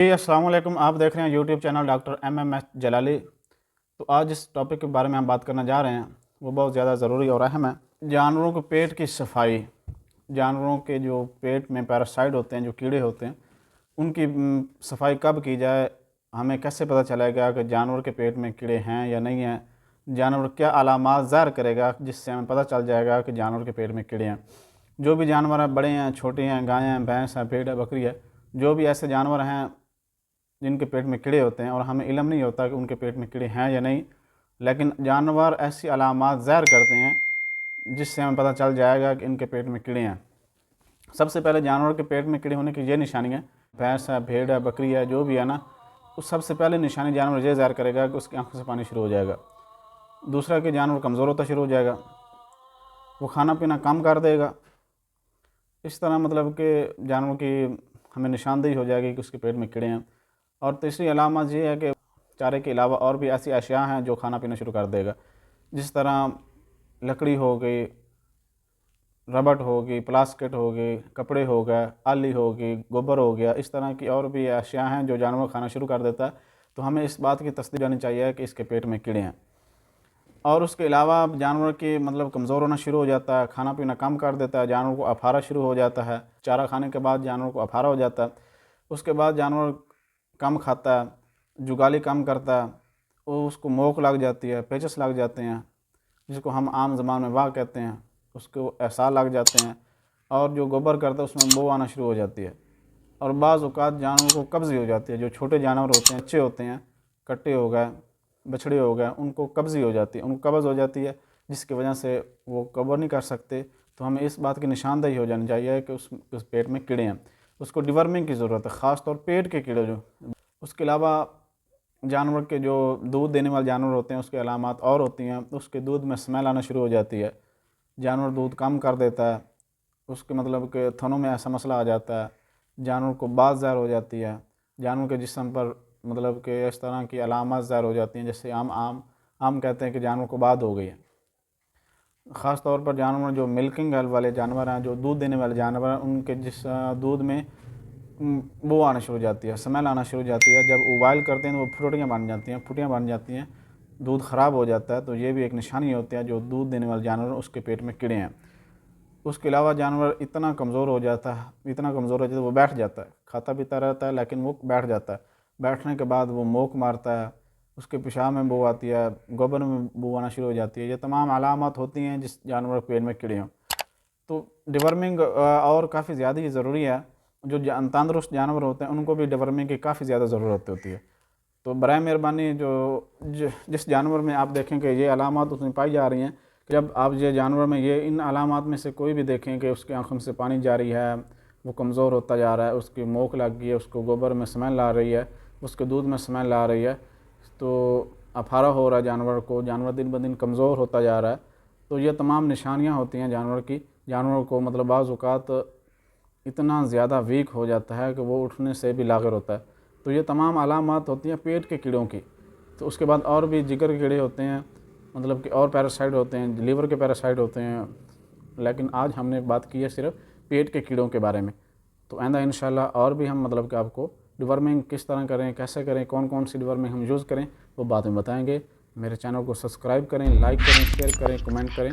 جی السلام علیکم، آپ دیکھ رہے ہیں YouTube channel doctor MMS Jalali. تو آج جس ٹاپک کے بارے میں ہم بات کرنا جا رہے ہیں وہ بہت زیادہ ضروری اور اہم ہے۔ جانوروں کے پیٹ کی صفائی، جانوروں کے جو پیٹ میں پیراسائٹ ہوتے ہیں، جو کیڑے ہوتے ہیں، ان کی صفائی کب کی جائے، ہمیں کیسے پتہ چلے گا کہ جانور کے پیٹ میں کیڑے ہیں یا نہیں ہیں، جانور کیا علامات ظاہر کرے گا جس سے ہمیں پتہ چل جائے گا کہ جانور کے پیٹ میں کیڑے ہیں۔ جو بھی جانور ہیں، بڑے ہیں، چھوٹے ہیں، گائے ہیں، بھینس ہیں، بھیڑ ہے، بکری ہے، جو بھی ایسے جانور ہیں جن کے پیٹ میں کیڑے ہوتے ہیں اور ہمیں علم نہیں ہوتا کہ ان کے پیٹ میں کیڑے ہیں یا نہیں، لیکن جانور ایسی علامات ظاہر کرتے ہیں جس سے ہمیں پتہ چل جائے گا کہ ان کے پیٹ میں کیڑے ہیں۔ سب سے پہلے جانور کے پیٹ میں کیڑے ہونے کی یہ نشانی ہے، بھینس ہے، بھیڑ ہے، بکری ہے، جو بھی ہے نا، اس سب سے پہلے نشانی جانور یہ ظاہر کرے گا کہ اس کی آنکھوں سے پانی شروع ہو جائے گا۔ دوسرا کہ جانور کمزور ہوتا شروع ہو جائے گا، وہ کھانا پینا کم کر دے گا۔ اس طرح مطلب کہ جانور کی ہمیں نشاندہی ہو جائے گی کہ اس کے پیٹ میں کیڑے ہیں۔ اور تیسری علامت یہ ہے کہ چارے کے علاوہ اور بھی ایسی اشیاء ہیں جو کھانا پینا شروع کر دے گا، جس طرح لکڑی ہو گئی، ربڑ ہوگی، پلاسکٹ ہوگی، کپڑے ہو گئے، آلی ہوگی، گوبر ہو گیا، اس طرح کی اور بھی اشیاء ہیں جو جانور کھانا شروع کر دیتا ہے۔ تو ہمیں اس بات کی تصدیق کرنی چاہیے کہ اس کے پیٹ میں کیڑے ہیں۔ اور اس کے علاوہ جانور کی مطلب کمزور ہونا شروع ہو جاتا ہے، کھانا پینا کم کر دیتا ہے، جانور کو افارہ شروع ہو جاتا ہے، چارہ کھانے کے بعد جانور کو افارہ ہو جاتا ہے۔ اس کے بعد جانور کم کھاتا ہے، جگالی کم کرتا ہے، اس کو موک لگ جاتی ہے، پیچس لگ جاتے ہیں، جس کو ہم عام زبان میں واہ کہتے ہیں، اس کو احساس لگ جاتے ہیں، اور جو گوبر کرتا ہے اس میں بو آنا شروع ہو جاتی ہے۔ اور بعض اوقات جانور کو قبضی ہو جاتی ہے، جو چھوٹے جانور ہوتے ہیں، اچھے ہوتے ہیں، کٹے ہو گئے، بچھڑے ہو گئے، ان کو قبضی ہو جاتی ہے، ان کو قبض ہو جاتی ہے، جس کی وجہ سے وہ کور نہیں کر سکتے۔ تو ہمیں اس بات کی نشاندہی ہو جانی چاہیے کہ اس پیٹ میں کیڑے ہیں، اس کو ڈیورمنگ کی ضرورت ہے، خاص طور پیٹ کے کیڑے جو۔ اس کے علاوہ جانور کے جو دودھ دینے والے جانور ہوتے ہیں اس کے علامات اور ہوتی ہیں۔ اس کے دودھ میں اسمیل آنا شروع ہو جاتی ہے، جانور دودھ کم کر دیتا ہے، اس کے مطلب کہ تھنوں میں ایسا مسئلہ آ جاتا ہے، جانور کو بات ظاہر ہو جاتی ہے، جانور کے جسم پر مطلب کہ اس طرح کی علامات ظاہر ہو جاتی ہیں، جیسے عام کہتے ہیں کہ جانور کو بات ہو گئی ہے۔ خاص طور پر جانور جو ملکنگ والے جانور ہیں، جو دودھ دینے والے جانور ہیں، ان کے جس دودھ میں بو آنا شروع ہو جاتی ہے، اسمیل آنا شروع ہو جاتی ہے۔ جب اوبائل کرتے ہیں تو وہ پھٹیاں بن جاتی ہیں، دودھ خراب ہو جاتا ہے۔ تو یہ بھی ایک نشانی ہوتی ہے جو دودھ دینے والے جانور اس کے پیٹ میں کیڑے ہیں۔ اس کے علاوہ جانور اتنا کمزور ہو جاتا ہے وہ بیٹھ جاتا ہے، کھاتا پیتا رہتا ہے لیکن وہ بیٹھ جاتا ہے۔ بیٹھنے کے بعد وہ موک مارتا ہے، اس کے پیشاب میں بو آتی ہے، گوبر میں بو آنا شروع ہو جاتی ہے۔ یہ تمام علامات ہوتی ہیں جس جانور کے پیٹ میں کیڑے ہوں۔ تو ڈیورمنگ اور کافی زیادہ ہی ضروری ہے۔ جو تندرست جانور ہوتے ہیں ان کو بھی ڈیورمنگ کی کافی زیادہ ضرورت ہوتی ہے۔ تو برائے مہربانی جس جانور میں آپ دیکھیں کہ یہ علامات اس میں پائی جا رہی ہیں، کہ جب آپ یہ جانور میں ان علامات میں سے کوئی بھی دیکھیں کہ اس کی آنکھوں سے پانی جاری ہے، وہ کمزور ہوتا جا رہا ہے، اس کی موک لگ گئی ہے، اس کو گوبر میں اسمیل آ رہی ہے، اس کے دودھ میں اسمیل آ رہی ہے، تو افارہ ہو رہا ہے جانور دن بدن کمزور ہوتا جا رہا ہے، تو یہ تمام نشانیاں ہوتی ہیں جانور کی۔ جانور کو مطلب بعض اوقات اتنا زیادہ ویک ہو جاتا ہے کہ وہ اٹھنے سے بھی لاغر ہوتا ہے۔ تو یہ تمام علامات ہوتی ہیں پیٹ کے کیڑوں کی۔ تو اس کے بعد اور بھی جگر کے کیڑے ہوتے ہیں، مطلب کہ اور پیراسائٹ ہوتے ہیں، لیور کے پیراسائٹ ہوتے ہیں، لیکن آج ہم نے بات کی ہے صرف پیٹ کے کیڑوں کے بارے میں۔ تو آئندہ انشاءاللہ اور بھی ہم مطلب کہ آپ کو ڈیورمنگ کس طرح کریں، کیسے کریں، کون سی ڈیورمنگ ہم یوز کریں، وہ بات میں بتائیں گے۔ میرے چینل کو سبسکرائب کریں، لائک کریں، شیئر کریں، کمنٹ کریں۔